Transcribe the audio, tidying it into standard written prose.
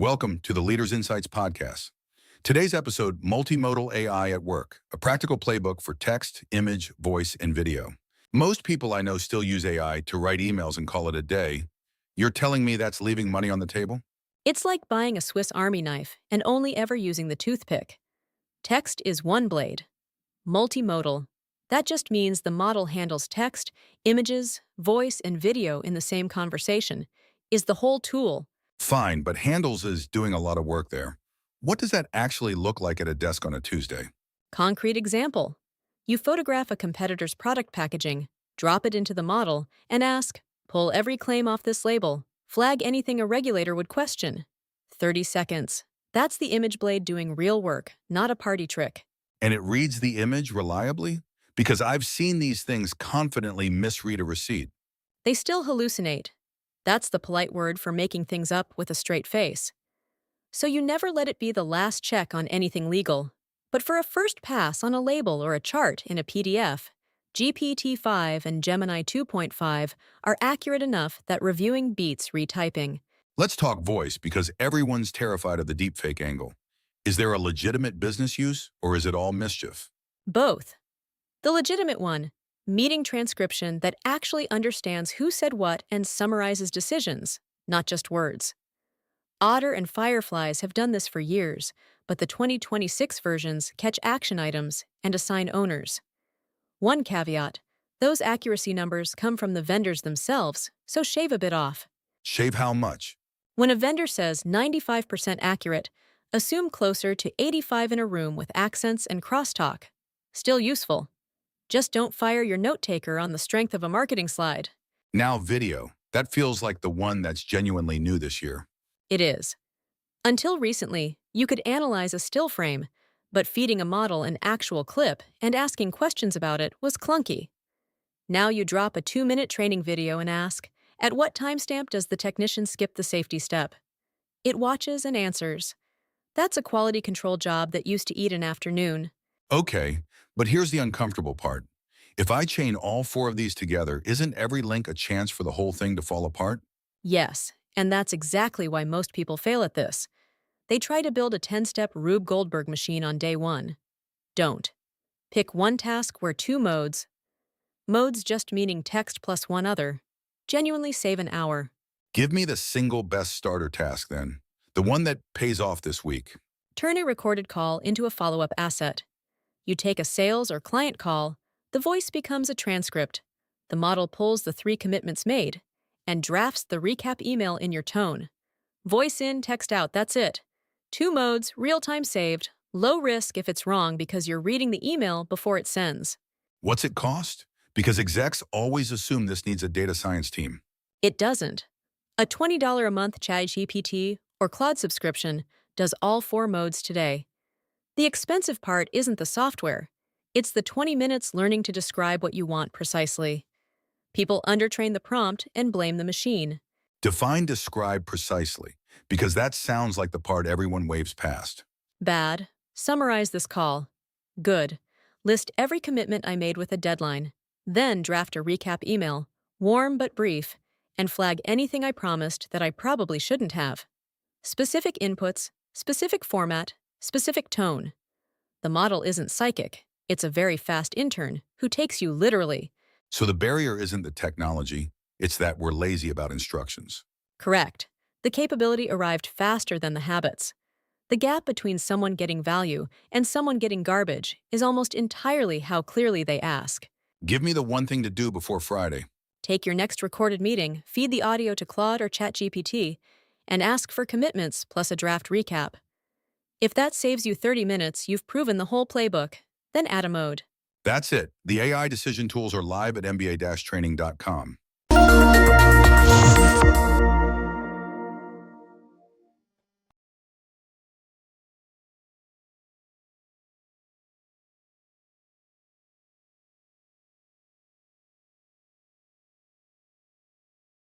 welcome to the Leaders Insights podcast. Today's episode, Multimodal AI at Work, a practical playbook for text, image, voice, and video. Most people I know still use AI to write emails and call it a day. You're telling me that's leaving money on the table? It's like buying a Swiss Army knife and only ever using the toothpick. Text is one blade. Multimodal. That just means the model handles text, images, voice, and video in the same conversation. Is the whole tool. Fine, but handles is doing a lot of work there. What does that actually look like at a desk on a Tuesday? Concrete example. You photograph a competitor's product packaging, drop it into the model, and ask, pull every claim off this label, flag anything a regulator would question. 30 seconds. That's the image blade doing real work, not a party trick. And it reads the image reliably? Because I've seen these things confidently misread a receipt. They still hallucinate. That's the polite word for making things up with a straight face. So you never let it be the last check on anything legal. But for a first pass on a label or a chart in a PDF, GPT-5 and Gemini 2.5 are accurate enough that reviewing beats retyping. Let's talk voice because everyone's terrified of the deepfake angle. Is there a legitimate business use or is it all mischief? Both. The legitimate one, meeting transcription that actually understands who said what and summarizes decisions, not just words. Otter and Fireflies have done this for years, but the 2026 versions catch action items and assign owners. One caveat, those accuracy numbers come from the vendors themselves, so shave a bit off. Shave how much? When a vendor says 95% accurate, assume closer to 85 in a room with accents and crosstalk. Still useful. Just don't fire your note-taker on the strength of a marketing slide. Now video. That feels like the one that's genuinely new this year. It is. Until recently, you could analyze a still frame, but feeding a model an actual clip and asking questions about it was clunky. Now you drop a 2-minute training video and ask, at what timestamp does the technician skip the safety step? It watches and answers. That's a quality control job that used to eat an afternoon. Okay, but here's the uncomfortable part. If I chain all 4 of these together, isn't every link a chance for the whole thing to fall apart? Yes, and that's exactly why most people fail at this. They try to build a 10-step Rube Goldberg machine on day 1. Don't. Pick one task where 2 modes just meaning text plus one other, genuinely save an hour. Give me the single best starter task then. The one that pays off this week. Turn a recorded call into a follow-up asset. You take a sales or client call, the voice becomes a transcript. The model pulls the 3 commitments made and drafts the recap email in your tone. Voice in, text out, that's it. 2 modes, real-time saved, low risk if it's wrong because you're reading the email before it sends. What's it cost? Because execs always assume this needs a data science team. It doesn't. A $20 a month ChatGPT or Claude subscription does all 4 modes today. The expensive part isn't the software. It's the 20 minutes learning to describe what you want precisely. People undertrain the prompt and blame the machine. Define describe precisely, because that sounds like the part everyone waves past. Bad. Summarize this call. Good. List every commitment I made with a deadline. Then draft a recap email, warm but brief, and flag anything I promised that I probably shouldn't have. Specific inputs, specific format, specific tone. The model isn't psychic. It's a very fast intern who takes you literally. So the barrier isn't the technology, it's that we're lazy about instructions. Correct. The capability arrived faster than the habits. The gap between someone getting value and someone getting garbage is almost entirely how clearly they ask. Give me the one thing to do before Friday. Take your next recorded meeting, feed the audio to Claude or ChatGPT, and ask for commitments plus a draft recap. If that saves you 30 minutes, you've proven the whole playbook. Then add a mode. That's it. The AI decision tools are live at mba-training.com.